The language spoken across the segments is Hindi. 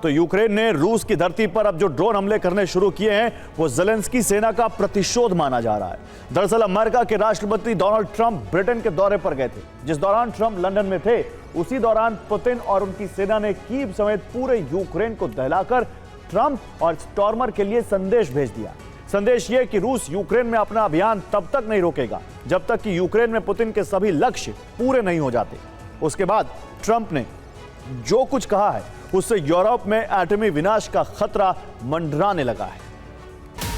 तो यूक्रेन ने रूस की धरती पर अब जो ड्रोन हमले करने शुरू किए हैं वो ज़ेलेंस्की सेना का प्रतिशोध माना जा रहा है। दरअसल अमेरिका के राष्ट्रपति डोनाल्ड ट्रंप ब्रिटेन के दौरे पर गए थे। जिस दौरान ट्रंप लंदन में थे उसी दौरान पुतिन और उनकी सेना ने कीव समेत पूरे यूक्रेन को दहलाकर ट्रंप और स्टॉर्मर के लिए संदेश भेज दिया। संदेश ये कि रूस यूक्रेन में अपना अभियान तब तक नहीं रोकेगा जब तक कि यूक्रेन में पुतिन के सभी लक्ष्य पूरे नहीं हो जाते। उसके बाद ट्रंप ने जो कुछ कहा है उससे यूरोप में एटमी विनाश का खतरा मंडराने लगा है।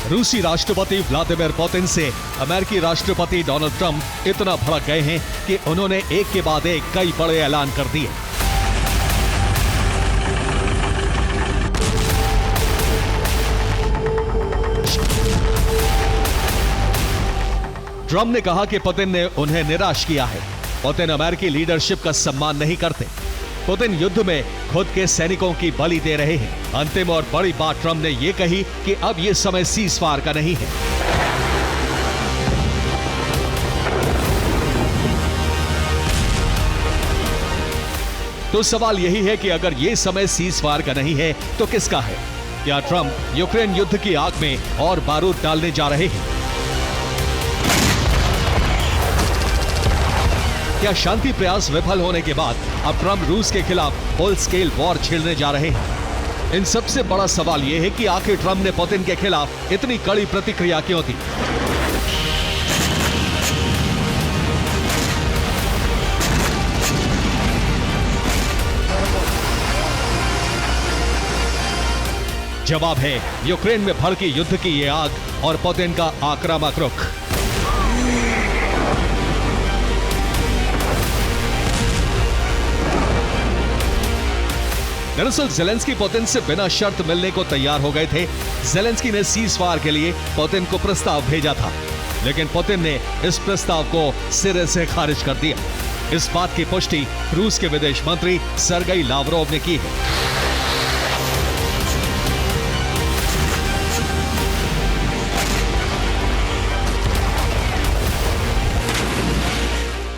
रूसी राष्ट्रपति व्लादिमीर पुतिन से अमेरिकी राष्ट्रपति डोनाल्ड ट्रंप इतना भड़क गए हैं कि उन्होंने एक के बाद एक कई बड़े ऐलान कर दिए। ट्रंप ने कहा कि पुतिन ने उन्हें निराश किया है। पुतिन अमेरिकी लीडरशिप का सम्मान नहीं करते। पुतिन युद्ध में खुद के सैनिकों की बलि दे रहे हैं। अंतिम और बड़ी बात ट्रंप ने यह कही कि अब यह समय सीज़फायर का नहीं है। तो सवाल यही है कि अगर यह समय सीज़फायर का नहीं है तो किसका है? क्या ट्रंप यूक्रेन युद्ध की आग में और बारूद डालने जा रहे हैं? क्या शांति प्रयास विफल होने के बाद अब ट्रंप रूस के खिलाफ फुल स्केल वॉर छेड़ने जा रहे हैं? इन सबसे बड़ा सवाल यह है कि आखिर ट्रंप ने पुतिन के खिलाफ इतनी कड़ी प्रतिक्रिया क्यों दी? जवाब है यूक्रेन में भड़की युद्ध की ये आग और पुतिन का आक्रामक रुख। दरअसल ज़ेलेंस्की पुतिन से बिना शर्त मिलने को तैयार हो गए थे। ज़ेलेंस्की ने सीज़फायर के लिए पुतिन को प्रस्ताव भेजा था, लेकिन पुतिन ने इस प्रस्ताव को सिरे से खारिज कर दिया। इस बात की पुष्टि रूस के विदेश मंत्री सर्गेई लावरोव ने की है।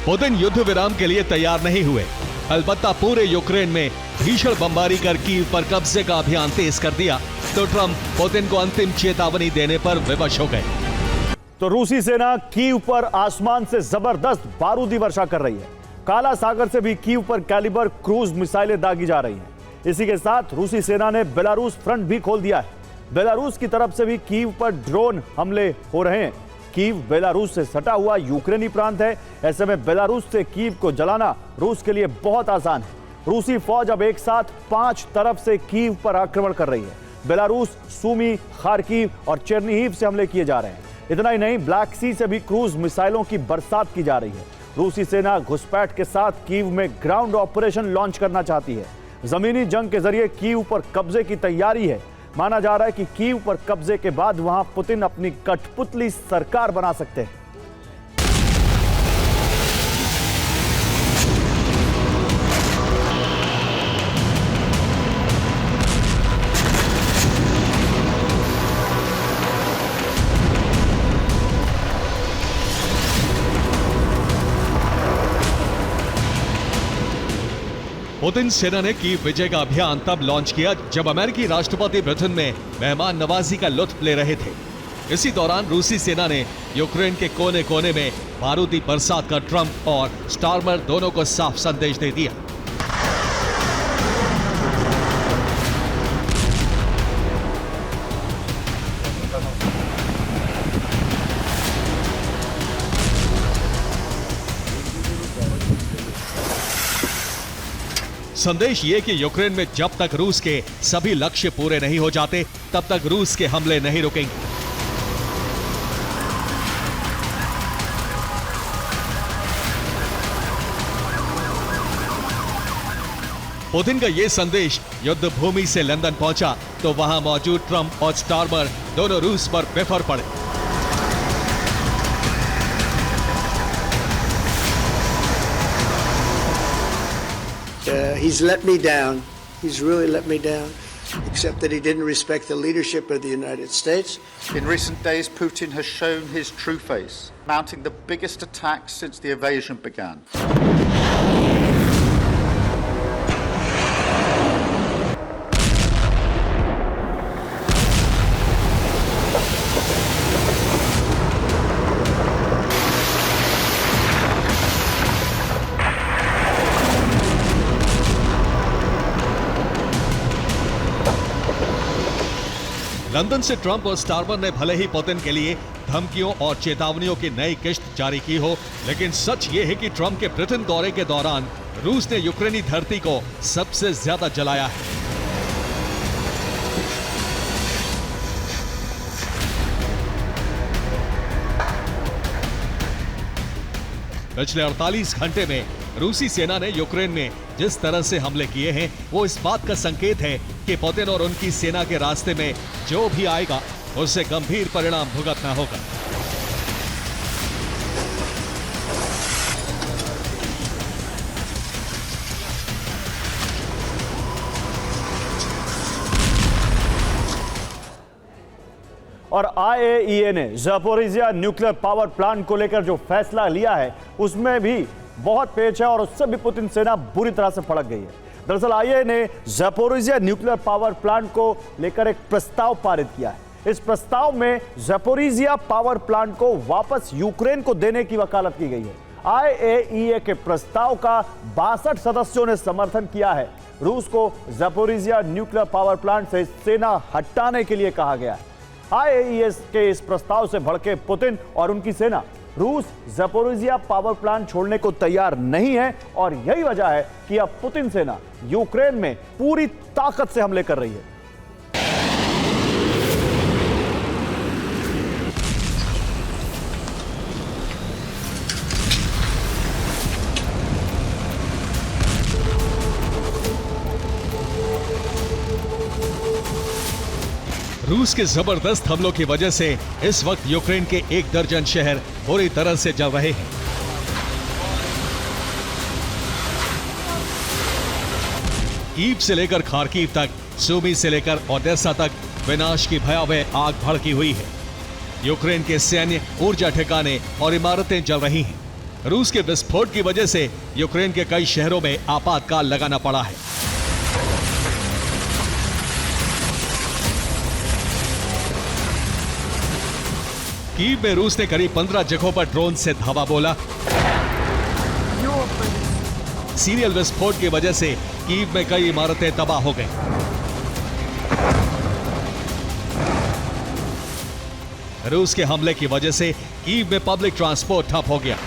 पुतिन युद्ध विराम के लिए तैयार नहीं हुए, अलबत्ता पूरे यूक्रेन में भीषण बमबारी कर कीव पर कब्जे का अभियान तेज कर दिया। तो ट्रंप पुतिन को अंतिम चेतावनी देने पर विवश हो गए। तो रूसी सेना कीव पर आसमान से जबरदस्त बारूदी वर्षा कर रही है। काला सागर से भी कीव पर कैलिबर क्रूज मिसाइलें दागी जा रही हैं। इसी के साथ रूसी सेना ने बेलारूस फ्रंट भी खोल दिया है। बेलारूस की तरफ से भी कीव पर ड्रोन हमले हो रहे हैं। कीव बेलारूस से सटा हुआ यूक्रेनी प्रांत है। ऐसे में बेलारूस से कीव को जलाना रूस के लिए बहुत आसान है। रूसी फौज अब एक साथ 5 तरफ से कीव पर आक्रमण कर रही है। बेलारूस, सूमी, खार्किव और चेर्निहिव से हमले किए जा रहे हैं। इतना ही नहीं, ब्लैक सी से भी क्रूज मिसाइलों की बरसात की जा रही है। रूसी सेना घुसपैठ के साथ कीव में ग्राउंड ऑपरेशन लॉन्च करना चाहती है। जमीनी जंग के जरिए कीव पर कब्जे की तैयारी है। माना जा रहा है कि कीव पर कब्जे के बाद वहां पुतिन अपनी कठपुतली सरकार बना सकते हैं। पुतिन सेना ने कीव विजय का अभियान तब लॉन्च किया जब अमेरिकी राष्ट्रपति ब्रिटेन में मेहमान नवाजी का लुत्फ ले रहे थे। इसी दौरान रूसी सेना ने यूक्रेन के कोने कोने में बारूदी बरसात का ट्रंप और स्टॉर्मर दोनों को साफ संदेश दे दिया। संदेश ये कि यूक्रेन में जब तक रूस के सभी लक्ष्य पूरे नहीं हो जाते तब तक रूस के हमले नहीं रुकेंगे। पुतिन का ये संदेश युद्ध भूमि से लंदन पहुंचा तो वहां मौजूद ट्रंप और स्टॉर्मर दोनों रूस पर बेफर पड़े। He's let me down. He's really let me down, except that he didn't respect the leadership of the United States. In recent days, Putin has shown his true face, mounting the biggest attack since the invasion began. London से ट्रंप और स्टारमर ने भले ही पुतिन के लिए धमकियों और चेतावनियों की नई किश्त जारी की हो, लेकिन सच ये है कि ट्रंप के ब्रिटेन दौरे के दौरान रूस ने यूक्रेनी धरती को सबसे ज्यादा जलाया है। पिछले 48 घंटे में रूसी सेना ने यूक्रेन में जिस तरह से हमले किए हैं, वो इस बात का संकेत है कि पुतिन और उनकी सेना के रास्ते में जो भी आएगा उससे गंभीर परिणाम भुगतना होगा। और IAEA ने ज़पोरिज़िया न्यूक्लियर पावर प्लांट को लेकर जो फैसला लिया है उसमें भी बहुत पेच है और उससे भी पुतिन सेना बुरी तरह से भड़क गई है। दरअसल IAEA ने ज़पोरिज़िया न्यूक्लियर पावर प्लांट को लेकर एक प्रस्ताव पारित किया है। इस प्रस्ताव में ज़पोरिज़िया पावर प्लांट को वापस यूक्रेन को देने की वकालत की गई है। IAEA के प्रस्ताव का 62 सदस्यों ने समर्थन किया है। रूस को ज़पोरिज़िया न्यूक्लियर पावर प्लांट से सेना हटाने के लिए कहा गया है। IAEA के इस प्रस्ताव से भड़के पुतिन और उनकी सेना रूस ज़पोरिज़िया पावर प्लांट छोड़ने को तैयार नहीं है और यही वजह है कि अब पुतिन सेना यूक्रेन में पूरी ताकत से हमले कर रही है। रूस के जबरदस्त हमलों की वजह से इस वक्त यूक्रेन के 1 दर्जन शहर बुरी तरह से जल रहे हैं। कीव से लेकर खार्किव तक, सूमी से लेकर ओडेसा तक विनाश की भयावह आग भड़की हुई है। यूक्रेन के सैन्य, ऊर्जा ठिकाने और इमारतें जल रही हैं। रूस के विस्फोट की वजह से यूक्रेन के कई शहरों में आपातकाल लगाना पड़ा है। कीव में रूस ने करीब 15 जगहों पर ड्रोन से धावा बोला। सीरियल विस्फोट की वजह से कीव में कई इमारतें तबाह हो गईं। रूस के हमले की वजह से कीव में पब्लिक ट्रांसपोर्ट ठप हो गया।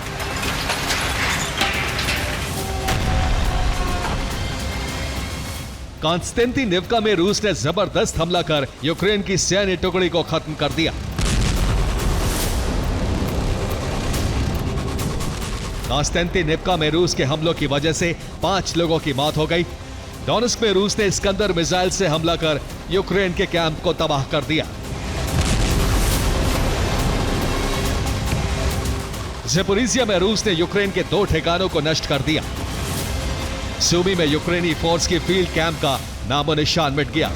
कॉन्स्टेंटिनोवका में रूस ने जबरदस्त हमला कर यूक्रेन की सैन्य टुकड़ी को खत्म कर दिया। कॉन्स्टेंटिनोवका में रूस के हमलों की वजह से 5 लोगों की मौत हो गई। डोनेट्स्क में रूस ने इस्कंदर मिसाइल से हमला कर यूक्रेन के कैंप को तबाह कर दिया। ज़पोरिज़िया में रूस ने यूक्रेन के 2 ठिकानों को नष्ट कर दिया। सूमी में यूक्रेनी फोर्स की फील्ड कैंप का नामो निशान मिट गया।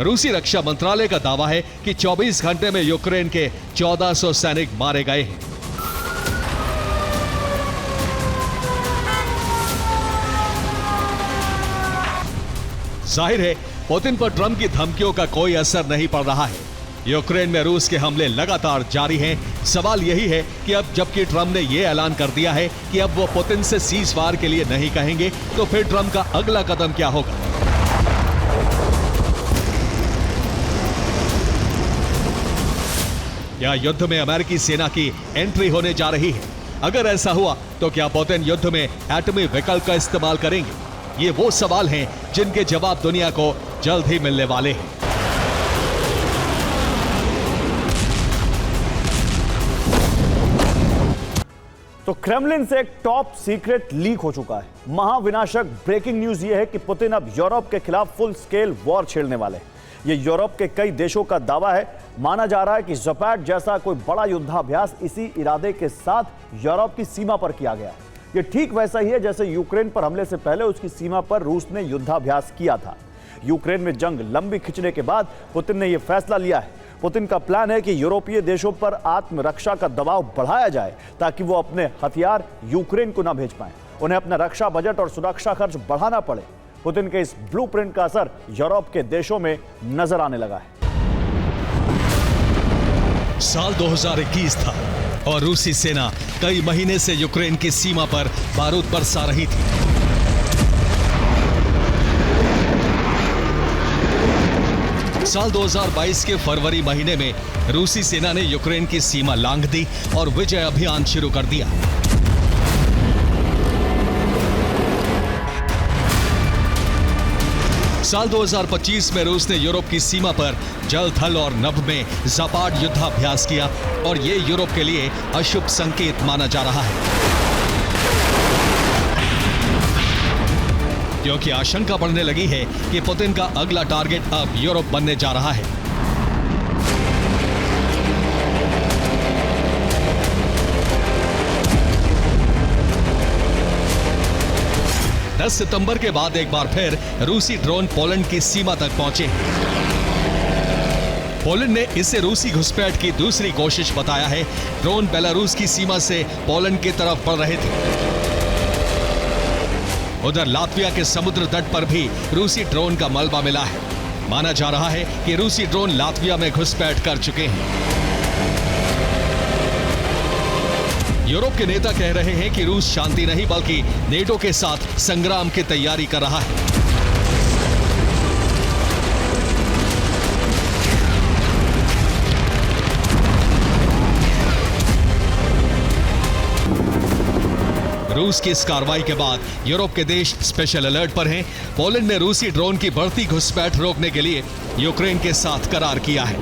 रूसी रक्षा मंत्रालय का दावा है कि 24 घंटे में यूक्रेन के 1400 सैनिक मारे गए हैं। जाहिर है पुतिन पर ट्रंप की धमकियों का कोई असर नहीं पड़ रहा है। यूक्रेन में रूस के हमले लगातार जारी हैं। सवाल यही है कि अब जबकि ट्रंप ने यह ऐलान कर दिया है कि अब वो पुतिन से सीज फायर के लिए नहीं कहेंगे, तो फिर ट्रंप का अगला कदम क्या होगा? क्या युद्ध में अमेरिकी सेना की एंट्री होने जा रही है? अगर ऐसा हुआ तो क्या पुतिन युद्ध में एटमी विकल्प का इस्तेमाल करेंगे? ये वो सवाल हैं जिनके जवाब दुनिया को जल्द ही मिलने वाले हैं। तो क्रेमलिन से एक टॉप सीक्रेट लीक हो चुका है। महाविनाशक ब्रेकिंग न्यूज यह है कि पुतिन अब यूरोप के खिलाफ फुल स्केल वॉर छेड़ने वाले हैं। यह यूरोप के कई देशों का दावा है। माना जा रहा है कि ज़पैट जैसा कोई बड़ा युद्धाभ्यास इसी इरादे के साथ यूरोप की सीमा पर किया गया है। यह ठीक वैसा ही है जैसे यूक्रेन पर हमले से पहले उसकी सीमा पर रूस ने युद्धाभ्यास किया था। यूक्रेन में जंग लंबी खिंचने के बाद पुतिन ने यह फैसला लिया है। पुतिन का प्लान है कि यूरोपीय देशों पर आत्मरक्षा का दबाव बढ़ाया जाए ताकि वो अपने हथियार यूक्रेन को न भेज पाएं। उन्हें अपना रक्षा बजट और सुरक्षा खर्च बढ़ाना पड़े। पुतिन के इस ब्लूप्रिंट का असर यूरोप के देशों में नजर आने लगा है। साल 2021 था और रूसी सेना कई महीने से यूक्रेन की सीमा पर बारूद बरसा रही थी। साल 2022 के फरवरी महीने में रूसी सेना ने यूक्रेन की सीमा लांघ दी और विजय अभियान शुरू कर दिया। साल 2025 में रूस ने यूरोप की सीमा पर जल, थल और नभ में ज़ापाड युद्धाभ्यास किया और ये यूरोप के लिए अशुभ संकेत माना जा रहा है, क्योंकि आशंका बढ़ने लगी है कि पुतिन का अगला टारगेट अब यूरोप बनने जा रहा है। दस सितंबर के बाद एक बार फिर रूसी ड्रोन पोलैंड की सीमा तक पहुंचे। पोलैंड ने इसे रूसी घुसपैठ की दूसरी कोशिश बताया है। ड्रोन बेलारूस की सीमा से पोलैंड की तरफ बढ़ रहे थे। उधर लातविया के समुद्र तट पर भी रूसी ड्रोन का मलबा मिला है। माना जा रहा है कि रूसी ड्रोन लातविया में घुसपैठ कर चुके हैं। यूरोप के नेता कह रहे हैं कि रूस शांति नहीं बल्कि नेटो के साथ संग्राम की तैयारी कर रहा है। रूस की इस कार्रवाई के बाद यूरोप के देश स्पेशल अलर्ट पर हैं। पोलैंड ने रूसी ड्रोन की बढ़ती घुसपैठ रोकने के लिए यूक्रेन के साथ करार किया है।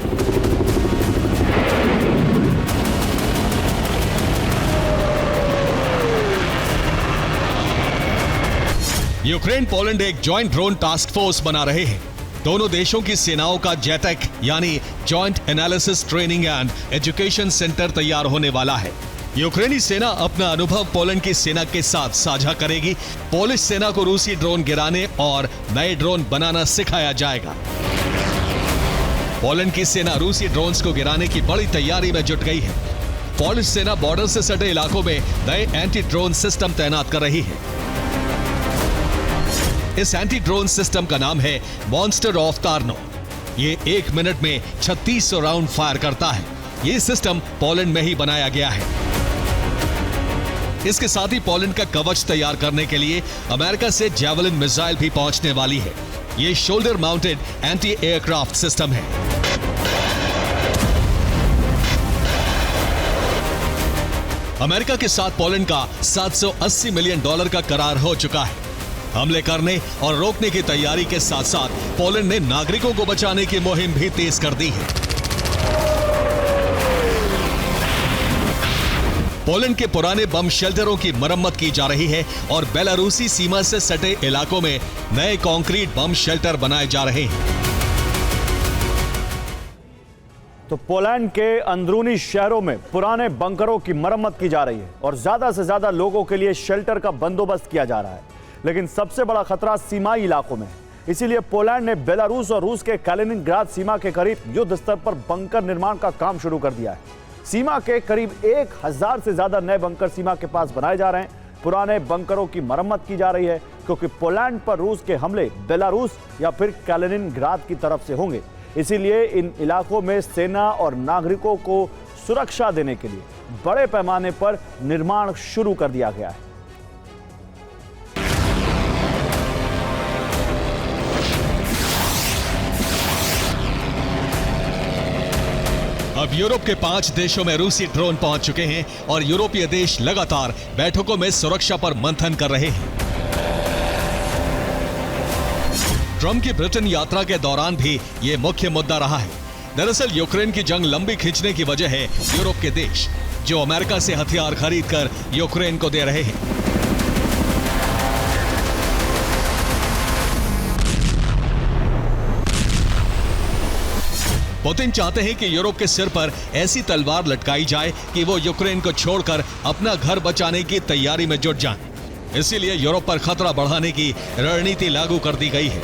यूक्रेन पोलैंड एक जॉइंट ड्रोन टास्क फोर्स बना रहे हैं। दोनों देशों की सेनाओं का जैटेक यानी joint analysis training and education centre तैयार होने वाला है। यूक्रेनी सेना अपना अनुभव पोलैंड की सेना के साथ साझा करेगी। पोलिश सेना को रूसी ड्रोन गिराने और नए ड्रोन बनाना सिखाया जाएगा। पोलैंड की सेना रूसी ड्रोन्स को गिराने की बड़ी तैयारी में जुट गई है। पोलिश सेना बॉर्डर से सटे इलाकों में नए एंटी ड्रोन सिस्टम तैनात कर रही है। इस एंटी ड्रोन सिस्टम का नाम है मॉन्स्टर ऑफ तार्नो। ये 1 मिनट में 3600 राउंड फायर करता है। ये सिस्टम पोलैंड में ही बनाया गया है। इसके साथ ही पोलैंड का कवच तैयार करने के लिए अमेरिका से जैवलिन मिसाइल भी पहुंचने वाली है। ये shoulder mounted anti aircraft system है। अमेरिका के साथ पोलैंड का $780 मिलियन का करार हो चुका है। हमले करने और रोकने की तैयारी के साथ साथ पोलैंड ने नागरिकों को बचाने की मुहिम भी तेज कर दी है। पोलैंड के पुराने बम शेल्टरों की मरम्मत की जा रही है और बेलारूसी सीमा से सटे इलाकों में नए कंक्रीट बम शेल्टर बनाए जा रहे हैं। तो पोलैंड के अंदरूनी शहरों में पुराने बंकरों की मरम्मत की जा रही है और ज्यादा से ज्यादा लोगों के लिए शेल्टर का बंदोबस्त किया जा रहा है। लेकिन सबसे बड़ा खतरा सीमाई इलाकों में है। इसीलिए पोलैंड ने बेलारूस और रूस के कैलिनिनग्राद सीमा के करीब युद्ध स्तर पर बंकर निर्माण का काम शुरू कर दिया है। सीमा के करीब 1000 से ज्यादा नए बंकर सीमा के पास बनाए जा रहे हैं। पुराने बंकरों की मरम्मत की जा रही है क्योंकि पोलैंड पर रूस के हमले बेलारूस या फिर कैलिनिनग्राद की तरफ से होंगे। इसीलिए इन इलाकों में सेना और नागरिकों को सुरक्षा देने के लिए बड़े पैमाने पर निर्माण शुरू कर दिया गया है। अब यूरोप के 5 देशों में रूसी ड्रोन पहुंच चुके हैं और यूरोपीय देश लगातार बैठकों में सुरक्षा पर मंथन कर रहे हैं। ट्रंप की ब्रिटेन यात्रा के दौरान भी यह मुख्य मुद्दा रहा है। दरअसल यूक्रेन की जंग लंबी खींचने की वजह है यूरोप के देश जो अमेरिका से हथियार खरीदकर यूक्रेन को दे रहे हैं। पुतिन चाहते हैं कि यूरोप के सिर पर ऐसी तलवार लटकाई जाए कि वो यूक्रेन को छोड़कर अपना घर बचाने की तैयारी में जुट जाएं। इसीलिए यूरोप पर खतरा बढ़ाने की रणनीति लागू कर दी गई है।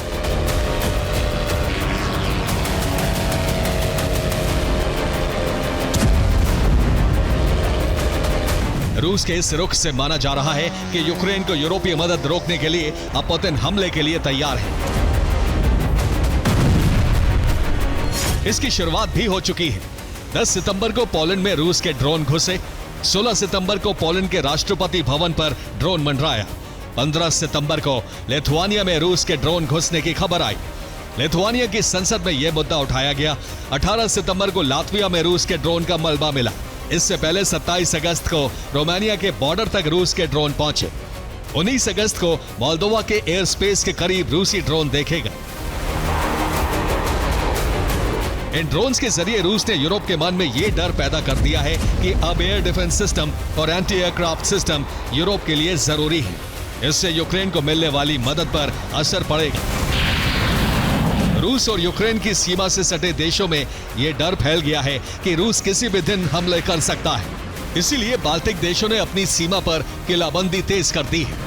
रूस के इस रुख से माना जा रहा है कि यूक्रेन को यूरोपीय मदद रोकने के लिए अब पुतिन हमले के लिए तैयार है। इसकी शुरुआत भी हो चुकी है। 10 सितंबर को पोलैंड में रूस के ड्रोन घुसे। 16 सितंबर को पोलैंड के राष्ट्रपति भवन पर ड्रोन मंडराया। 15 सितंबर को लिथुआनिया में रूस के ड्रोन घुसने की खबर आई। लिथुआनिया की संसद में यह मुद्दा उठाया गया। 18 सितंबर को लातविया में रूस के ड्रोन का मलबा मिला। इससे पहले 27 अगस्त को रोमानिया के बॉर्डर तक रूस के ड्रोन पहुंचे। 19 अगस्त को मोल्दोवा के एयर स्पेस के करीब रूसी ड्रोन देखे गए। इन ड्रोन्स के जरिए रूस ने यूरोप के मन में यह डर पैदा कर दिया है कि अब एयर डिफेंस सिस्टम और एंटी एयरक्राफ्ट सिस्टम यूरोप के लिए जरूरी है। इससे यूक्रेन को मिलने वाली मदद पर असर पड़ेगा। रूस और यूक्रेन की सीमा से सटे देशों में यह डर फैल गया है कि रूस किसी भी दिन हमले कर सकता है। इसीलिए बाल्टिक देशों ने अपनी सीमा पर किलाबंदी तेज कर दी है।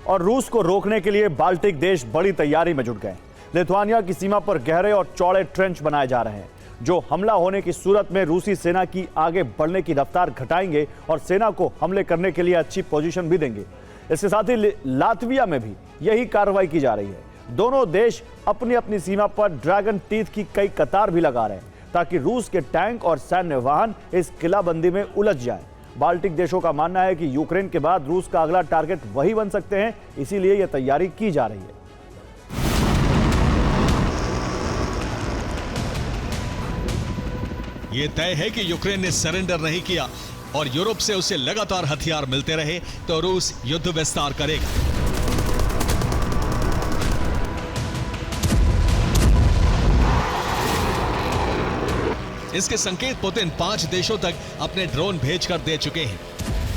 और रूस को रोकने के लिए बाल्टिक देश बड़ी तैयारी में जुट गए। लिथुआनिया की सीमा पर गहरे और चौड़े ट्रेंच बनाए जा रहे हैं, जो हमला होने की सूरत में रूसी सेना की आगे बढ़ने की रफ्तार घटाएंगे और सेना को हमले करने के लिए अच्छी पोजीशन भी देंगे। इसके साथ ही लातविया में भी यही कार्रवाई की जा रही है। दोनों देश अपनी अपनी सीमा पर ड्रैगन टीथ की कई कतार भी लगा रहे हैं, ताकि रूस के टैंक और सैन्य वाहन इस किलाबंदी में उलझ जाएं। बाल्टिक देशों का मानना है कि यूक्रेन के बाद रूस का अगला टारगेट वही बन सकते हैं, इसीलिए यह तैयारी की जा रही है। यह तय है कि यूक्रेन ने सरेंडर नहीं किया और यूरोप से उसे लगातार हथियार मिलते रहे तो रूस युद्ध विस्तार करेगा। इसके संकेत पुतिन 5 देशों तक अपने ड्रोन भेजकर दे चुके हैं।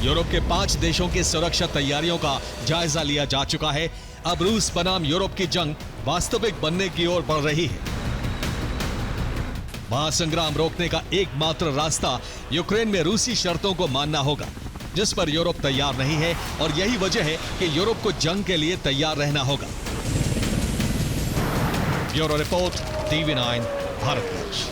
यूरोप के 5 देशों की सुरक्षा तैयारियों का जायजा लिया जा चुका है। अब रूस बनाम यूरोप की जंग वास्तविक बनने की ओर बढ़ रही है। महासंग्राम रोकने का एकमात्र रास्ता यूक्रेन में रूसी शर्तों को मानना होगा, जिस पर यूरोप तैयार नहीं है, और यही वजह है कि यूरोप को जंग के लिए तैयार रहना होगा। Bureau report, TV9 Bharatvarsh.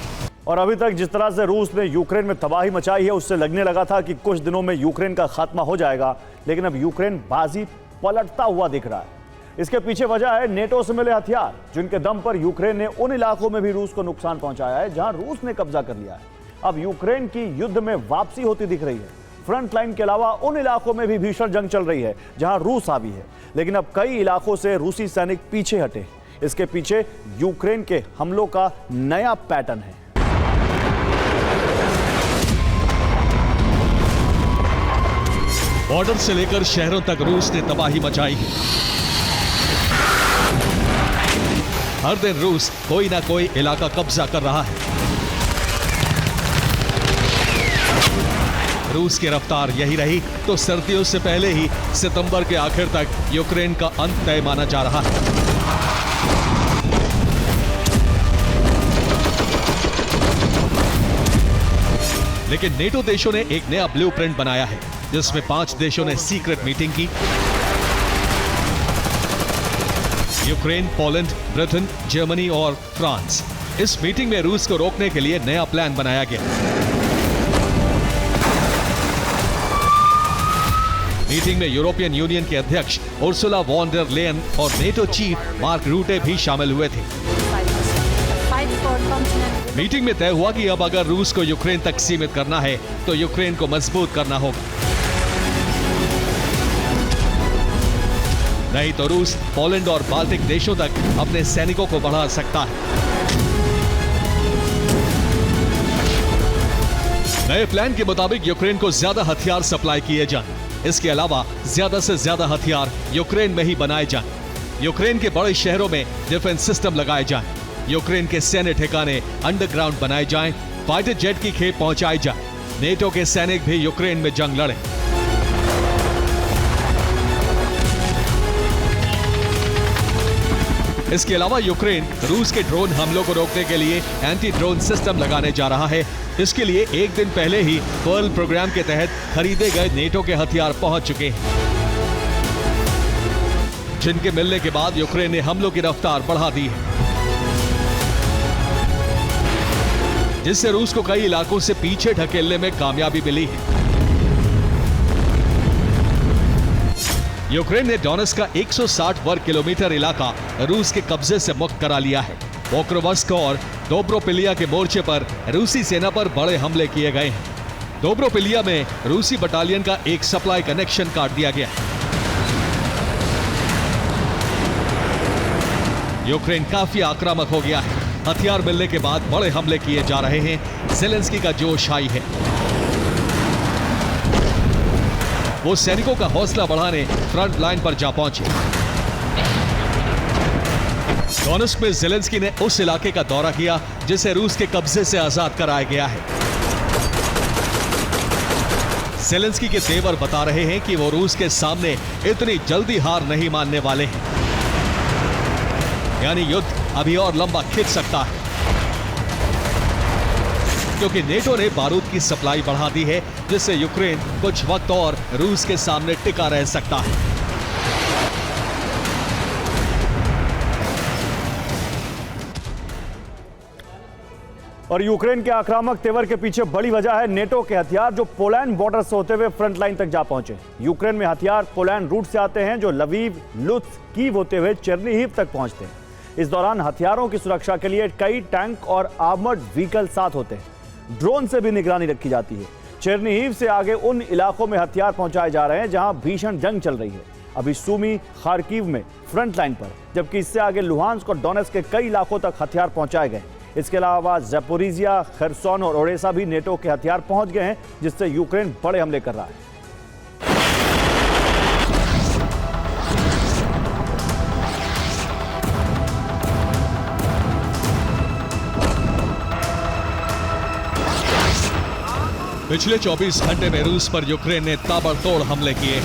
और अभी तक जिस तरह से रूस ने यूक्रेन में तबाही मचाई है, उससे लगने लगा था कि कुछ दिनों में यूक्रेन का खात्मा हो जाएगा, लेकिन अब यूक्रेन बाजी पलटता हुआ दिख रहा है। इसके पीछे वजह है नेटो से मिले हथियार, जिनके दम पर यूक्रेन ने उन इलाकों में भी रूस को नुकसान पहुंचाया है जहां रूस ने कब्जा कर लिया है। अब यूक्रेन की युद्ध में वापसी होती दिख रही है। फ्रंट लाइन के अलावा उन इलाकों में भी भीषण जंग चल रही है जहां रूस हावी है, लेकिन अब कई इलाकों से रूसी सैनिक पीछे हटे। इसके पीछे यूक्रेन के हमलों का नया पैटर्न है। बॉर्डर से लेकर शहरों तक रूस ने तबाही मचाई है। हर दिन रूस कोई ना कोई इलाका कब्जा कर रहा है। रूस की रफ्तार यही रही तो सर्दियों से पहले ही सितंबर के आखिर तक यूक्रेन का अंत तय माना जा रहा है। लेकिन नेटो देशों ने एक नया ब्लूप्रिंट बनाया है, जिसमें 5 देशों ने सीक्रेट मीटिंग की। यूक्रेन, पोलैंड, ब्रिटेन, जर्मनी और फ्रांस। इस मीटिंग में रूस को रोकने के लिए नया प्लान बनाया गया। मीटिंग में यूरोपियन यूनियन के अध्यक्ष उर्सुला वॉन डर लेयन और नेटो चीफ मार्क रूटे भी शामिल हुए थे। मीटिंग में तय हुआ कि अब अगर रूस को यूक्रेन तक सीमित करना है तो यूक्रेन को मजबूत करना होगा, नहीं तो रूस पोलैंड और बाल्टिक देशों तक अपने सैनिकों को बढ़ा सकता है। नए प्लान के मुताबिक यूक्रेन को ज्यादा हथियार सप्लाई किए जाएं। इसके अलावा ज्यादा से ज्यादा हथियार यूक्रेन में ही बनाए जाएं। यूक्रेन के बड़े शहरों में डिफेंस सिस्टम लगाए जाएं। यूक्रेन के सैन्य ठिकाने अंडरग्राउंड बनाए जाएं। फाइटर जेट की खेप पहुंचाई जाए। नेटो के सैनिक भी यूक्रेन में जंग लड़े। इसके अलावा यूक्रेन रूस के ड्रोन हमलों को रोकने के लिए एंटी ड्रोन सिस्टम लगाने जा रहा है। इसके लिए एक दिन पहले ही पर्ल प्रोग्राम के तहत खरीदे गए नेटो के हथियार पहुंच चुके हैं, जिनके मिलने के बाद यूक्रेन ने हमलों की रफ्तार बढ़ा दी है, जिससे रूस को कई इलाकों से पीछे ढकेलने में कामयाबी मिली है। यूक्रेन ने डोनेट्स्क का 160 वर्ग किलोमीटर इलाका रूस के कब्जे से मुक्त करा लिया है। पोक्रोवस्क और दोब्रोपिलिया के मोर्चे पर रूसी सेना पर बड़े हमले किए गए हैं। दोब्रोपिलिया में रूसी बटालियन का एक सप्लाई कनेक्शन काट दिया गया है। यूक्रेन काफी आक्रामक हो गया है। हथियार मिलने के बाद बड़े हमले किए जा रहे हैं। ज़ेलेंस्की का जोश हाई है। वो सैनिकों का हौसला बढ़ाने फ्रंट लाइन पर जा पहुंचे। डोनेट्स्क में ज़ेलेंस्की ने उस इलाके का दौरा किया जिसे रूस के कब्जे से आजाद कराया गया है। ज़ेलेंस्की के तेवर बता रहे हैं कि वो रूस के सामने इतनी जल्दी हार नहीं मानने वाले हैं, यानी युद्ध अभी और लंबा खिंच सकता है, क्योंकि नेटो ने बारूद की सप्लाई बढ़ा दी है, जिससे यूक्रेन कुछ वक्त और रूस के सामने टिका रह सकता है। और यूक्रेन के आक्रामक तेवर के पीछे बड़ी वजह है नेटो के हथियार, जो पोलैंड बॉर्डर से होते हुए फ्रंट लाइन तक जा पहुंचे। यूक्रेन में हथियार पोलैंड रूट से आते हैं, जो लवीव, लुत्स्क, कीव होते हुए चेर्निहिव तक पहुंचते हैं। इस दौरान हथियारों की सुरक्षा के लिए कई टैंक और आर्मर्ड व्हीकल साथ होते हैं। ड्रोन से भी निगरानी रखी जाती है। चेर्निहिव से आगे उन इलाकों में हथियार पहुंचाए जा रहे हैं जहां भीषण जंग चल रही है। अभी सूमी, खार्किव में फ्रंट लाइन पर, जबकि इससे आगे लुहांस्क और डोनेट्स्क के कई इलाकों तक हथियार पहुंचाए गए। इसके अलावा ज़ैपोरिजिया, खरसोन और ओडेसा भी नेटो के हथियार पहुंच गए हैं, जिससे यूक्रेन बड़े हमले कर रहा है। पिछले 24 घंटे में रूस पर यूक्रेन ने ताबड़तोड़ हमले किए।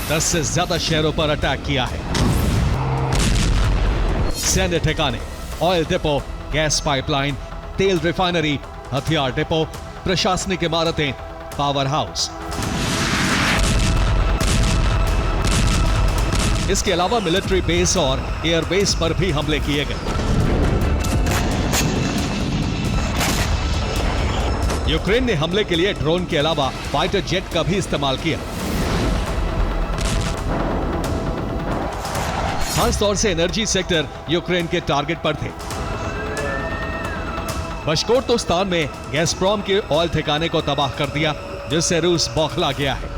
दस से ज्यादा शहरों पर अटैक किया है। सैन्य ठिकाने, ऑयल डिपो, गैस पाइपलाइन, तेल रिफाइनरी, हथियार डिपो, प्रशासनिक इमारतें, पावर हाउस। इसके अलावा मिलिट्री बेस और एयरबेस पर भी हमले किए गए। यूक्रेन ने हमले के लिए ड्रोन के अलावा फाइटर जेट का भी इस्तेमाल किया। खास तौर से एनर्जी सेक्टर यूक्रेन के टारगेट पर थे। बशकोर्तोस्तान में गैसप्रोम के ऑयल ठिकाने को तबाह कर दिया, जिससे रूस बौखला गया है।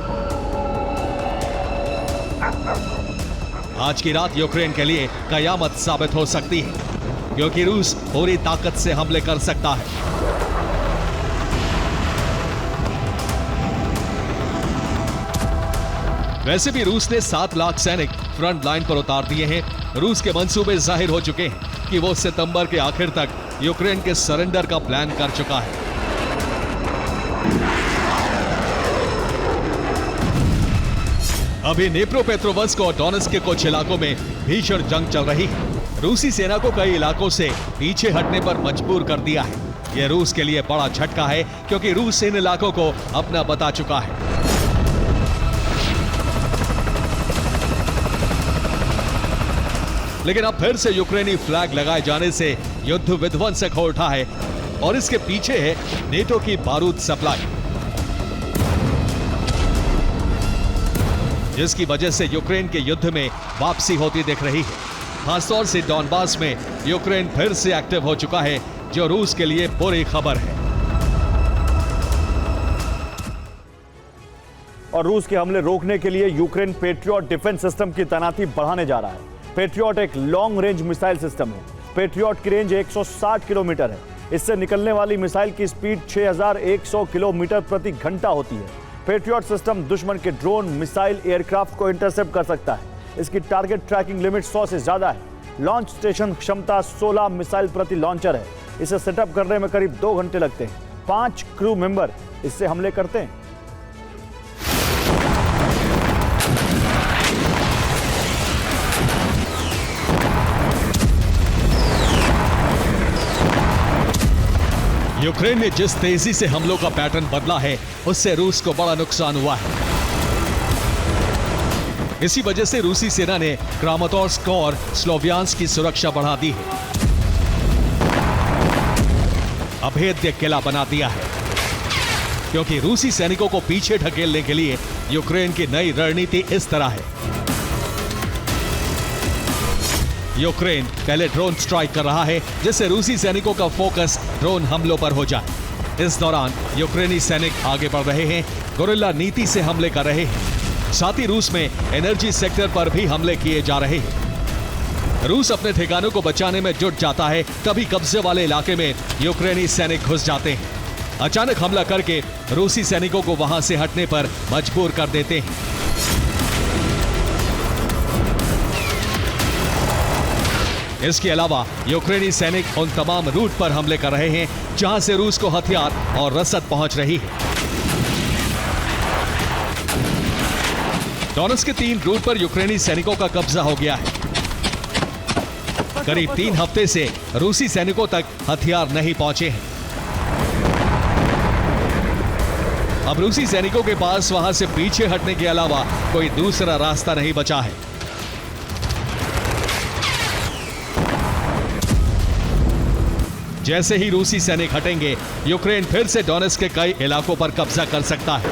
आज की रात यूक्रेन के लिए कयामत साबित हो सकती है, क्योंकि रूस पूरी ताकत से हमले कर सकता है। वैसे भी रूस ने 7 लाख सैनिक फ्रंट लाइन पर उतार दिए हैं। रूस के मंसूबे जाहिर हो चुके हैं कि वो सितंबर के आखिर तक यूक्रेन के सरेंडर का प्लान कर चुका है। अभी नेप्रोपेट्रोवस्क और डोनेट्स्क के कुछ इलाकों में भीषण जंग चल रही है। रूसी सेना को कई इलाकों से पीछे हटने पर मजबूर कर दिया है। यह रूस के लिए बड़ा झटका है, क्योंकि रूस इन इलाकों को अपना बता चुका है। लेकिन अब फिर से यूक्रेनी फ्लैग लगाए जाने से युद्ध विध्वंसक हो उठा है, और इसके पीछे है नेटो की बारूद सप्लाई, जिसकी वजह से यूक्रेन के युद्ध में वापसी होती दिख रही है। खासतौर से डॉनबास में यूक्रेन फिर से एक्टिव हो चुका है, जो रूस के लिए बुरी खबर है। और रूस के हमले रोकने के लिए यूक्रेन पेट्रियट डिफेंस सिस्टम की तैनाती बढ़ाने जा रहा है। पेट्रियट एक लॉन्ग रेंज मिसाइल सिस्टम है। पेट्रियट की रेंज 160 किलोमीटर है। इससे निकलने वाली मिसाइल की स्पीड 6100 किलोमीटर प्रति घंटा होती है। पेट्रियट सिस्टम दुश्मन के ड्रोन, मिसाइल, एयरक्राफ्ट को इंटरसेप्ट कर सकता है। इसकी टारगेट ट्रैकिंग लिमिट 100 से ज्यादा है। लॉन्च स्टेशन क्षमता 16 मिसाइल प्रति लॉन्चर है। इसे सेटअप करने में करीब 2 घंटे लगते हैं। 5 क्रू मेंबर इससे हमले करते हैं। यूक्रेन ने जिस तेजी से हमलों का पैटर्न बदला है, उससे रूस को बड़ा नुकसान हुआ है। इसी वजह से रूसी सेना ने क्रामातोर्स्क और स्लोवियांस्क की सुरक्षा बढ़ा दी है, अभेद्य किला बना दिया है, क्योंकि रूसी सैनिकों को पीछे ढकेलने के लिए यूक्रेन की नई रणनीति इस तरह है। यूक्रेन पहले ड्रोन स्ट्राइक कर रहा है, जिससे रूसी सैनिकों का फोकस ड्रोन हमलों पर हो जाए। इस दौरान यूक्रेनी सैनिक आगे बढ़ रहे हैं, गुरिल्ला नीति से हमले कर रहे हैं। साथ ही रूस में एनर्जी सेक्टर पर भी हमले किए जा रहे हैं। रूस अपने ठिकानों को बचाने में जुट जाता है, तभी कब्जे वाले इलाके में यूक्रेनी सैनिक घुस जाते हैं। अचानक हमला करके रूसी सैनिकों को वहां से हटने पर मजबूर कर देते हैं। इसके अलावा यूक्रेनी सैनिक उन तमाम रूट पर हमले कर रहे हैं जहां से रूस को हथियार और रसद पहुंच रही है। डोनेट्स्क के 3 रूट पर यूक्रेनी सैनिकों का कब्जा हो गया है। करीब 3 हफ्ते से रूसी सैनिकों तक हथियार नहीं पहुंचे हैं। अब रूसी सैनिकों के पास वहां से पीछे हटने के अलावा कोई दूसरा रास्ता नहीं बचा है। जैसे ही रूसी सैनिक हटेंगे, यूक्रेन फिर से डोनेट्स्क के कई इलाकों पर कब्जा कर सकता है।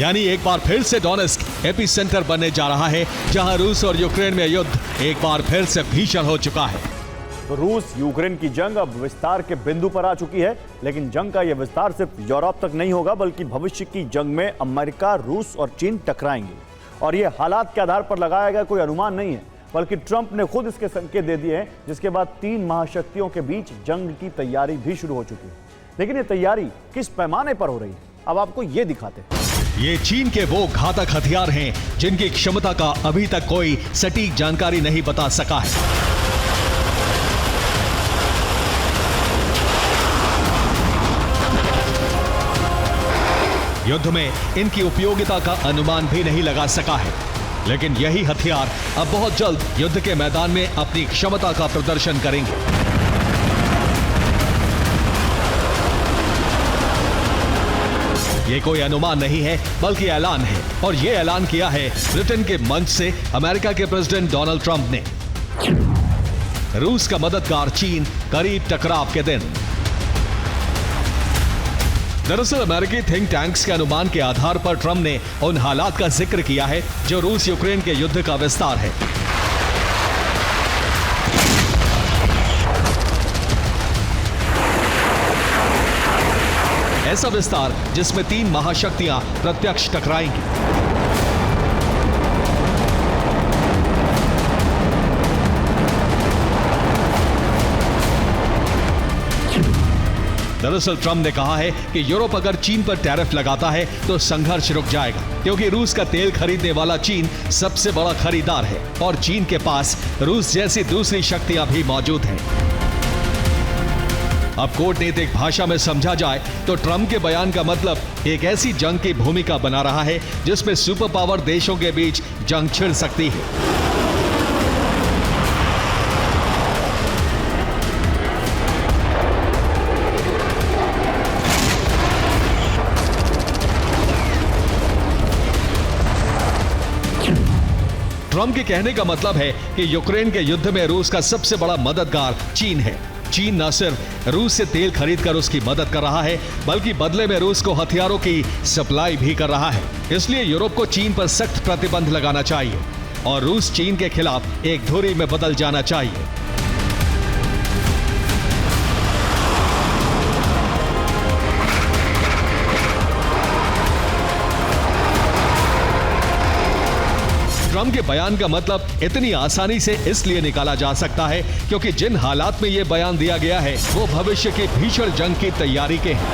यानी एक बार फिर से डोनेट्स्क एपी सेंटर बनने जा रहा है, जहां रूस और यूक्रेन में युद्ध एक बार फिर से भीषण हो चुका है। तो रूस यूक्रेन की जंग अब विस्तार के बिंदु पर आ चुकी है, लेकिन जंग का यह विस्तार सिर्फ यूरोप तक नहीं होगा, बल्कि भविष्य की जंग में अमेरिका, रूस और चीन टकराएंगे। और यह हालात के आधार पर लगाया गया कोई अनुमान नहीं है, बल्कि ट्रंप ने खुद इसके संकेत दे दिए हैं, जिसके बाद 3 महाशक्तियों के बीच जंग की तैयारी भी शुरू हो चुकी है। लेकिन यह तैयारी किस पैमाने पर हो रही है, अब आपको ये दिखाते हैं। ये चीन के वो घातक हथियार हैं जिनकी क्षमता का अभी तक कोई सटीक जानकारी नहीं बता सका है। युद्ध में इनकी उपयोगिता का अनुमान भी नहीं लगा सका है, लेकिन यही हथियार अब बहुत जल्द युद्ध के मैदान में अपनी क्षमता का प्रदर्शन करेंगे। ये कोई अनुमान नहीं है, बल्कि ऐलान है, और ये ऐलान किया है ब्रिटेन के मंच से अमेरिका के प्रेसिडेंट डोनाल्ड ट्रंप ने। रूस का मददगार चीन करीब टकराव के दिन। दरअसल अमेरिकी थिंक टैंक्स के अनुमान के आधार पर ट्रंप ने उन हालात का जिक्र किया है जो रूस यूक्रेन के युद्ध का विस्तार है। ऐसा विस्तार जिसमें 3 महाशक्तियां प्रत्यक्ष टकराएंगी। दरअसल ट्रंप ने कहा है कि यूरोप अगर चीन पर टैरिफ लगाता है तो संघर्ष रुक जाएगा, क्योंकि रूस का तेल खरीदने वाला चीन सबसे बड़ा खरीदार है और चीन के पास रूस जैसी दूसरी शक्तियां भी मौजूद हैं। अब कूटनीतिक भाषा में समझा जाए तो ट्रंप के बयान का मतलब एक ऐसी जंग की भूमिका बना रहा है जिसमें सुपर पावर देशों के बीच जंग छिड़ सकती है। ट्रंप के कहने का मतलब है कि यूक्रेन के युद्ध में रूस का सबसे बड़ा मददगार चीन है। चीन न सिर्फ रूस से तेल खरीदकर उसकी मदद कर रहा है, बल्कि बदले में रूस को हथियारों की सप्लाई भी कर रहा है। इसलिए यूरोप को चीन पर सख्त प्रतिबंध लगाना चाहिए और रूस चीन के खिलाफ एक धुरी में बदल जाना चाहिए। ट्रंप के बयान का मतलब इतनी आसानी से इसलिए निकाला जा सकता है क्योंकि जिन हालात में यह बयान दिया गया है वो भविष्य की भीषण जंग की तैयारी के हैं।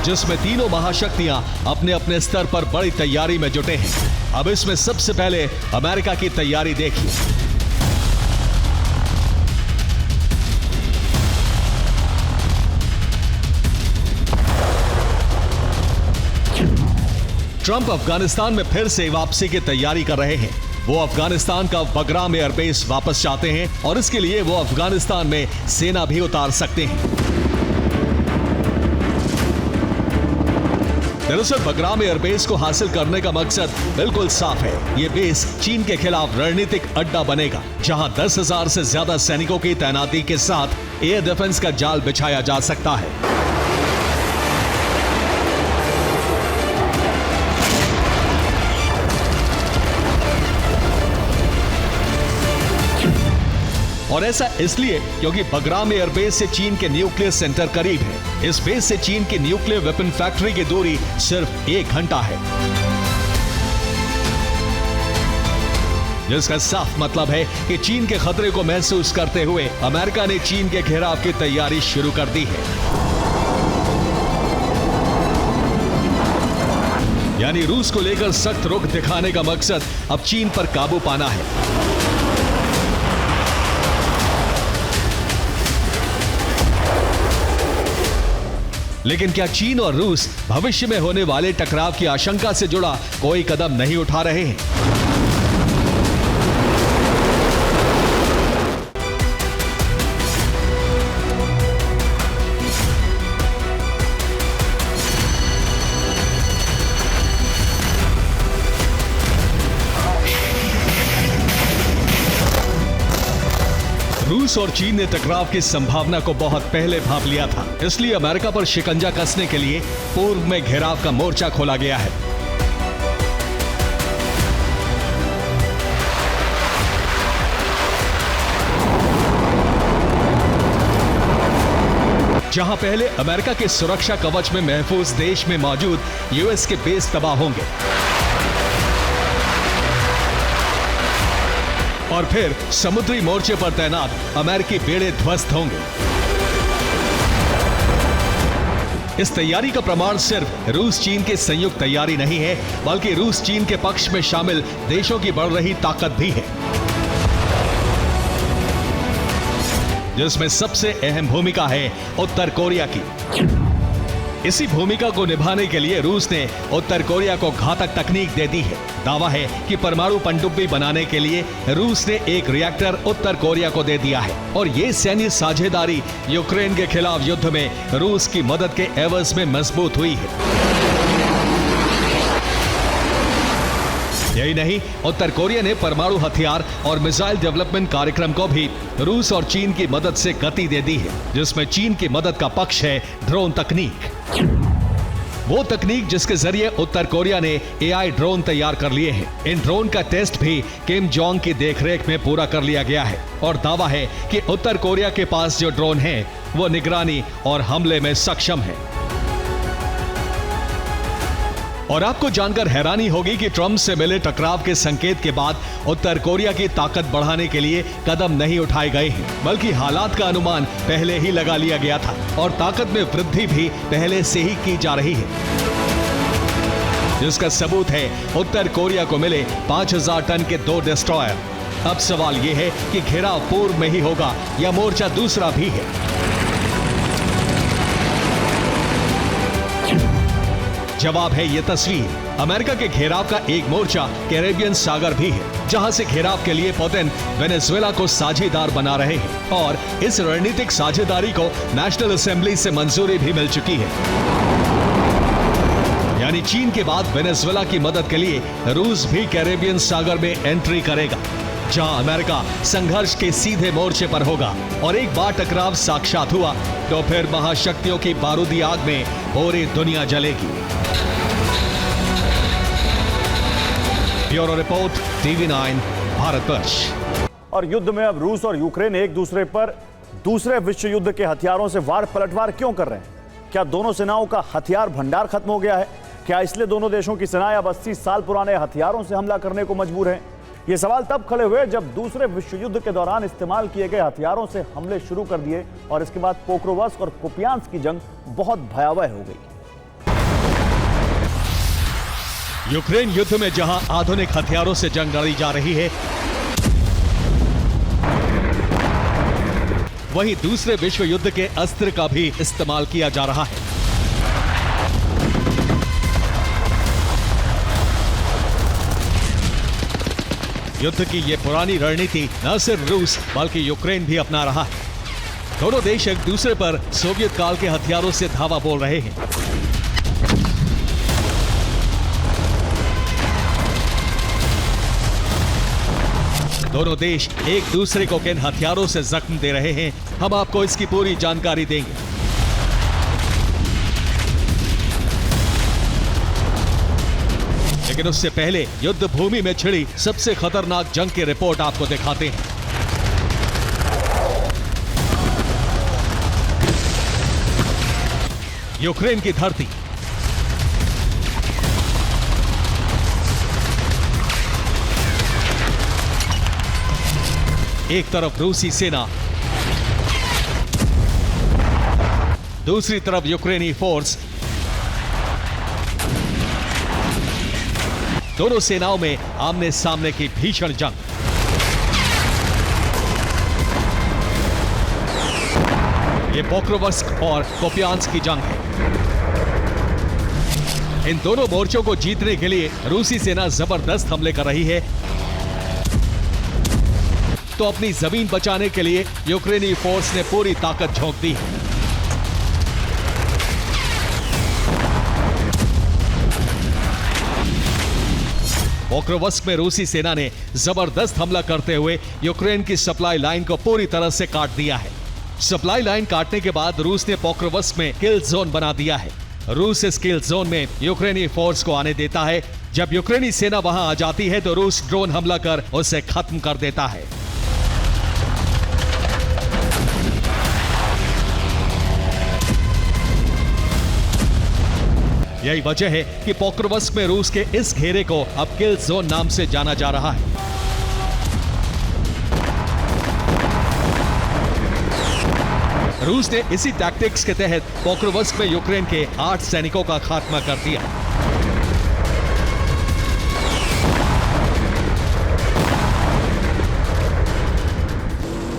जिसमें तीनों महाशक्तियां अपने अपने स्तर पर बड़ी तैयारी में जुटे हैं। अब इसमें सबसे पहले अमेरिका की तैयारी देखिए। ट्रंप अफगानिस्तान में फिर से वापसी की तैयारी कर रहे हैं। वो अफगानिस्तान का बगराम एयरबेस वापस चाहते हैं और इसके लिए वो अफगानिस्तान में सेना भी उतार सकते हैं। दरअसल बगराम एयरबेस को हासिल करने का मकसद बिल्कुल साफ है। ये बेस चीन के खिलाफ रणनीतिक अड्डा बनेगा, जहां 10,000 से ज्यादा सैनिकों की तैनाती के साथ एयर डिफेंस का जाल बिछाया जा सकता है। और ऐसा इसलिए क्योंकि बगराम एयरबेस से चीन के न्यूक्लियर सेंटर करीब है। इस बेस से चीन की न्यूक्लियर वेपन फैक्ट्री की दूरी सिर्फ 1 घंटा है, जिसका साफ मतलब है कि चीन के खतरे को महसूस करते हुए अमेरिका ने चीन के घेराव की तैयारी शुरू कर दी है। यानी रूस को लेकर सख्त रुख दिखाने का मकसद अब चीन पर काबू पाना है। लेकिन क्या चीन और रूस भविष्य में होने वाले टकराव की आशंका से जुड़ा कोई कदम नहीं उठा रहे हैं? रूस और चीन ने टकराव की संभावना को बहुत पहले भांप लिया था, इसलिए अमेरिका पर शिकंजा कसने के लिए पूर्व में घेराव का मोर्चा खोला गया है। जहां पहले अमेरिका के सुरक्षा कवच में महफूज देश में मौजूद यूएस के बेस तबाह होंगे और फिर समुद्री मोर्चे पर तैनात अमेरिकी बेड़े ध्वस्त होंगे। इस तैयारी का प्रमाण सिर्फ रूस चीन की संयुक्त तैयारी नहीं है, बल्कि रूस चीन के पक्ष में शामिल देशों की बढ़ रही ताकत भी है, जिसमें सबसे अहम भूमिका है उत्तर कोरिया की। इसी भूमिका को निभाने के लिए रूस ने उत्तर कोरिया को घातक तकनीक दे दी है। दावा है कि परमाणु पनडुब्बी बनाने के लिए रूस ने एक रिएक्टर उत्तर कोरिया को दे दिया है और ये सैन्य साझेदारी यूक्रेन के खिलाफ युद्ध में रूस की मदद के एवज में मजबूत हुई है। यही नहीं, उत्तर कोरिया ने परमाणु हथियार और मिसाइल डेवलपमेंट कार्यक्रम को भी रूस और चीन की मदद से गति दे दी है, जिसमें चीन की मदद का पक्ष है ड्रोन तकनीक। वो तकनीक जिसके जरिए उत्तर कोरिया ने एआई ड्रोन तैयार कर लिए हैं। इन ड्रोन का टेस्ट भी किम जोंग की देखरेख में पूरा कर लिया गया है और दावा है कि उत्तर कोरिया के पास जो ड्रोन हैं, वो निगरानी और हमले में सक्षम है। और आपको जानकर हैरानी होगी कि ट्रंप से मिले टकराव के संकेत के बाद उत्तर कोरिया की ताकत बढ़ाने के लिए कदम नहीं उठाए गए हैं, बल्कि हालात का अनुमान पहले ही लगा लिया गया था और ताकत में वृद्धि भी पहले से ही की जा रही है, जिसका सबूत है उत्तर कोरिया को मिले 5000 टन के 2 डिस्ट्रॉयर। अब सवाल यह है कि घेराव पूर्व में ही होगा या मोर्चा दूसरा भी है। जवाब है ये तस्वीर। अमेरिका के घेराव का एक मोर्चा कैरेबियन सागर भी है, जहां से घेराव के लिए पुतिन वेनेजुएला को साझेदार बना रहे हैं और इस रणनीतिक साझेदारी को नेशनल असेंबली से मंजूरी भी मिल चुकी है। यानी चीन के बाद वेनेजुएला की मदद के लिए रूस भी कैरेबियन सागर में एंट्री करेगा, जहां अमेरिका संघर्ष के सीधे मोर्चे पर होगा और एक बार टकराव साक्षात हुआ तो फिर महाशक्तियों की बारूदी आग में पूरी दुनिया जलेगी। Bureau report, TV9 Bharatvarsh. और युद्ध में अब रूस और यूक्रेन एक दूसरे पर दूसरे विश्व युद्ध के हथियारों से वार पलटवार क्यों कर रहे हैं? क्या दोनों सेनाओं का हथियार भंडार खत्म हो गया है? क्या इसलिए दोनों देशों की सेनाएं अब 80 साल पुराने हथियारों से हमला करने को मजबूर हैं? ये सवाल तब खड़े हुए जब दूसरे विश्व युद्ध के दौरान इस्तेमाल किए गए हथियारों से हमले शुरू कर दिए और इसके बाद पोक्रोवस्क और कुपियांस्क की जंग बहुत भयावह हो गई। यूक्रेन युद्ध में जहां आधुनिक हथियारों से जंग लड़ी जा रही है, वहीं दूसरे विश्व युद्ध के अस्त्र का भी इस्तेमाल किया जा रहा है। युद्ध की यह पुरानी रणनीति न सिर्फ रूस बल्कि यूक्रेन भी अपना रहा है। दोनों देश एक दूसरे पर सोवियत काल के हथियारों से धावा बोल रहे हैं। दोनों देश एक दूसरे को किन हथियारों से जख्म दे रहे हैं, हम आपको इसकी पूरी जानकारी देंगे। लेकिन उससे पहले युद्ध भूमि में छिड़ी सबसे खतरनाक जंग की रिपोर्ट आपको दिखाते हैं। यूक्रेन की धरती। एक तरफ रूसी सेना, दूसरी तरफ यूक्रेनी फोर्स। दोनों सेनाओं में आमने सामने की भीषण जंग। ये पोक्रोवस्क और कोपियांस्क की जंग है। इन दोनों मोर्चों को जीतने के लिए रूसी सेना जबरदस्त हमले कर रही है, तो अपनी जमीन बचाने के लिए यूक्रेनी फोर्स ने पूरी ताकत झोंक दी है। पोक्रोवस्क में रूसी सेना ने जबरदस्त हमला करते हुए यूक्रेन की सप्लाई लाइन को पूरी तरह से काट दिया है। सप्लाई लाइन काटने के बाद रूस ने पोक्रोवस्क में किल जोन बना दिया है। रूस इस किल जोन में यूक्रेनी फोर्स को आने देता है। जब यूक्रेनी सेना वहां आ जाती है तो रूस ड्रोन हमला कर उसे खत्म कर देता है। यही वजह है कि पोक्रोवस्क में रूस के इस घेरे को अब किल जोन नाम से जाना जा रहा है। रूस ने इसी टैक्टिक्स के तहत पोक्रोवस्क में यूक्रेन के 8 सैनिकों का खात्मा कर दिया।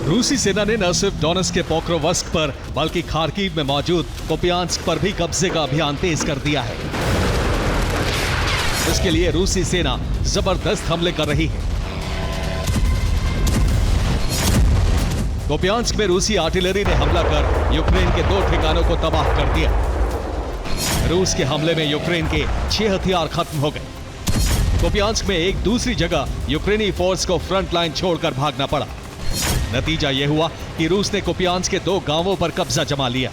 रूसी सेना ने न सिर्फ डोनेट्स्क के पोक्रोवस्क पर बल्कि खार्किव में मौजूद कोपियांस्क पर भी कब्जे का अभियान तेज कर दिया है। इसके लिए रूसी सेना जबरदस्त हमले कर रही है। कोपियांस्क में रूसी आर्टिलरी ने हमला कर यूक्रेन के 2 ठिकानों को तबाह कर दिया। रूस के हमले में यूक्रेन के 6 हथियार खत्म हो गए। कोपियांस्क में एक दूसरी जगह यूक्रेनी फोर्स को फ्रंट लाइन छोड़कर भागना पड़ा। नतीजा यह हुआ कि रूस ने कोपियांस्क के 2 गांवों पर कब्जा जमा लिया।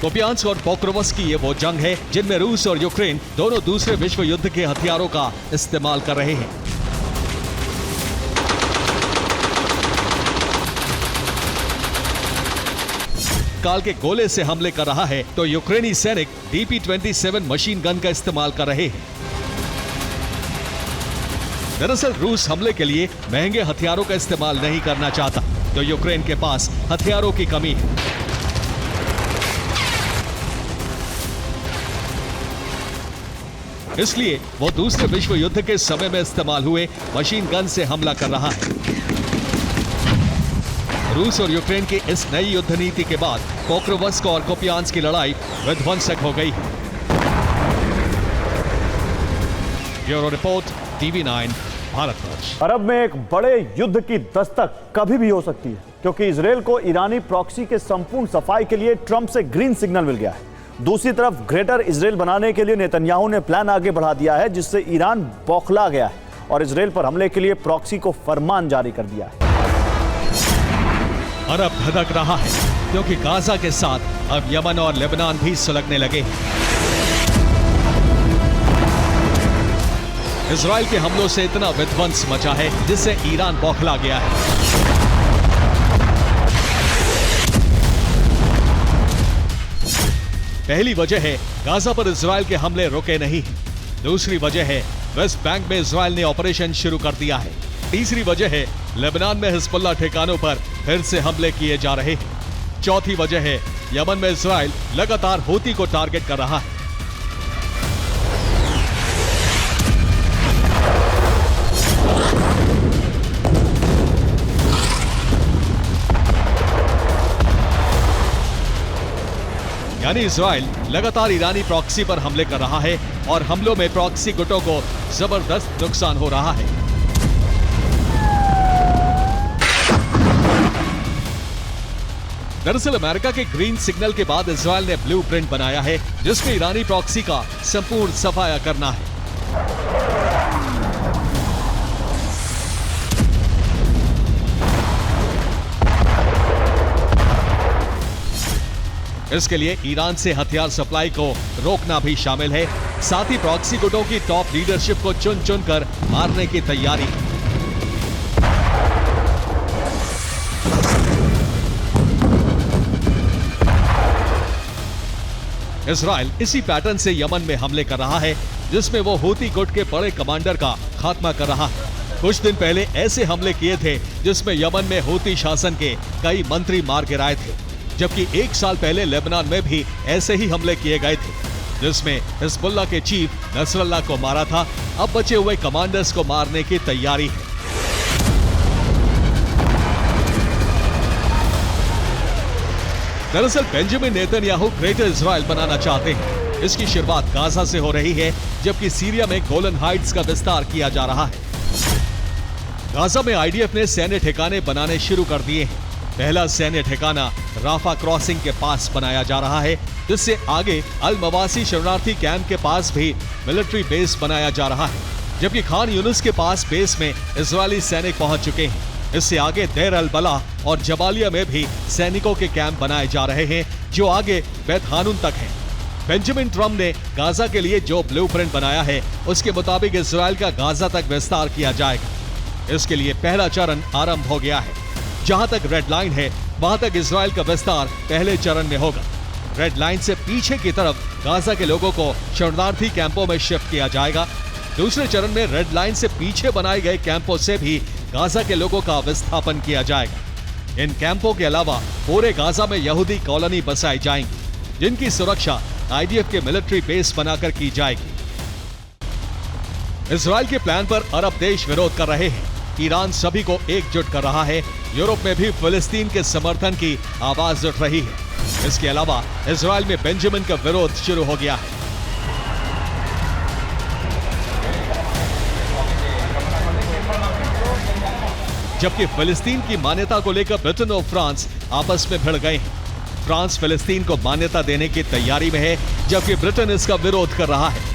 कोपियांस्क और पोक्रोवस्क की ये वो जंग है जिनमें रूस और यूक्रेन दोनों दूसरे विश्व युद्ध के हथियारों का इस्तेमाल कर रहे हैं। काल के गोले से हमले कर रहा है तो यूक्रेनी सैनिक DP-27 मशीन गन का इस्तेमाल कर रहे हैं। दरअसल रूस हमले के लिए महंगे हथियारों का इस्तेमाल नहीं करना चाहता, तो यूक्रेन के पास हथियारों की कमी है। इसलिए वो दूसरे विश्व युद्ध के समय में इस्तेमाल हुए मशीन गन से हमला कर रहा है। रूस और यूक्रेन की इस नई युद्ध नीति के बाद पोक्रोवस्क और कोपियांस्क की लड़ाई विध्वंसक हो गई है। Bureau report, TV9 Bharatvarsh. अरब में एक बड़े युद्ध की दस्तक कभी भी हो सकती है, क्योंकि इजरायल को ईरानी प्रॉक्सी के संपूर्ण सफाई के लिए ट्रंप से ग्रीन सिग्नल मिल गया है। दूसरी तरफ ग्रेटर इजरायल बनाने के लिए नेतन्याहू ने प्लान आगे बढ़ा दिया है, जिससे ईरान बौखला गया है और इजरायल पर हमले के लिए प्रॉक्सी को फरमान जारी कर दिया है। अरब धधक रहा है क्योंकि गाजा के साथ अब यमन और लेबनान भी सुलगने लगे हैं। इजरायल के हमलों से इतना विध्वंस मचा है जिससे ईरान बौखला गया है। पहली वजह है गाजा पर इजरायल के हमले रुके नहीं। दूसरी वजह है वेस्ट बैंक में इजरायल ने ऑपरेशन शुरू कर दिया है। तीसरी वजह है लेबनान में हिजबुल्लाह ठिकानों पर फिर से हमले किए जा रहे हैं। चौथी वजह है यमन में इजरायल लगातार हूती को टारगेट कर रहा है। यानी इजरायल लगातार ईरानी प्रॉक्सी पर हमले कर रहा है और हमलों में प्रॉक्सी गुटों को जबरदस्त नुकसान हो रहा है। दरअसल अमेरिका के ग्रीन सिग्नल के बाद इजरायल ने ब्लूप्रिंट बनाया है, जिसमें ईरानी प्रॉक्सी का संपूर्ण सफाया करना है। इसके लिए ईरान से हथियार सप्लाई को रोकना भी शामिल है। साथ ही प्रॉक्सी गुटों की टॉप लीडरशिप को चुन चुन कर मारने की तैयारी है। इजराइल इसी पैटर्न से यमन में हमले कर रहा है, जिसमें वो हूती गुट के बड़े कमांडर का खात्मा कर रहा है। कुछ दिन पहले ऐसे हमले किए थे जिसमें यमन में हूती शासन के कई मंत्री मार गिराए थे, जबकि 1 साल पहले लेबनान में भी ऐसे ही हमले किए गए थे, जिसमें हिजबुल्लाह के चीफ नसरल्लाह को मारा था। अब बचे हुए कमांडर्स को मारने की तैयारी है। दरअसल बेंजामिन नेतन्याहू ग्रेटर इजराइल बनाना चाहते हैं। इसकी शुरुआत गाजा से हो रही है, जबकि सीरिया में गोलन हाइट्स का विस्तार किया जा रहा है। गाजा में आईडीएफ ने सैन्य ठिकाने बनाने शुरू कर दिए हैं। पहला सैन्य ठिकाना राफा क्रॉसिंग के पास बनाया जा रहा है, जिससे आगे अल मवासी शरणार्थी कैंप के पास भी मिलिट्री बेस बनाया जा रहा है, जबकि खान यूनुस के पास बेस में इजरायली सैनिक पहुंच चुके हैं। इससे आगे देर अल बला और जबालिया में भी सैनिकों के कैंप बनाए जा रहे हैं, जो आगे बैत हानून तक है। बेंजामिन ट्रम्प ने गाजा के लिए जो ब्लूप्रिंट बनाया है, उसके मुताबिक इजराइल का गाजा तक विस्तार किया जाएगा। इसके लिए पहला चरण आरंभ हो गया है। जहां तक रेड लाइन है, वहां तक इजराइल का विस्तार पहले चरण में होगा। रेड लाइन से पीछे की तरफ गाजा के लोगों को शरणार्थी कैंपों में शिफ्ट किया जाएगा। दूसरे चरण में रेड लाइन से पीछे बनाए गए कैंपों से भी गाजा के लोगों का विस्थापन किया जाएगा। इन कैंपों के अलावा पूरे गाजा में यहूदी कॉलोनी बसाई जाएंगी, जिनकी सुरक्षा आईडीएफ के मिलिट्री बेस बनाकर की जाएगी। इजराइल के प्लान पर अरब देश विरोध कर रहे हैं। ईरान सभी को एकजुट कर रहा है। यूरोप में भी फिलिस्तीन के समर्थन की आवाज उठ रही है। इसके अलावा इजराइल में बेंजामिन का विरोध शुरू हो गया है। जबकि फिलिस्तीन की मान्यता को लेकर ब्रिटेन और फ्रांस आपस में भिड़ गए हैं। फ्रांस फिलिस्तीन को मान्यता देने की तैयारी में है, जबकि ब्रिटेन इसका विरोध कर रहा है।